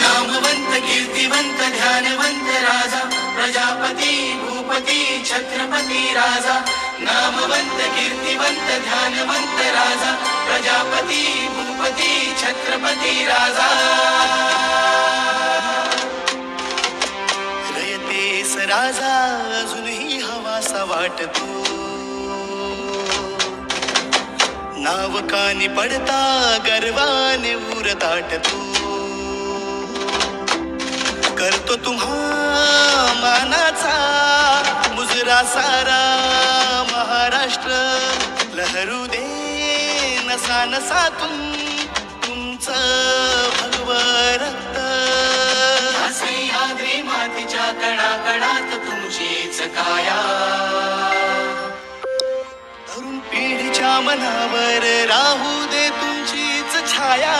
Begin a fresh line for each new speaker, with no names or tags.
नामवंत कीर्तिवंत ध्यानवंत राजा प्रजापती भूपती छत्रपती राजा नामवंत कीर्तिवंत ध्यानवंत राजा प्रजापती भूपती छत्रपती राजा रयतेस राजा अजूनही हवासा वाटतो नाव कानी पडता गर्वाने उर दाटतो करतो तुम्हा मानाचा मुजरा सारा महाराष्ट्र लहरू दे नसा नसातून तुमचं भगव रक्त सह्याद्री मातीच्या कणाकणात तुमचीच काया तरुण पिढीच्या मनावर राहू दे तुमचीच छाया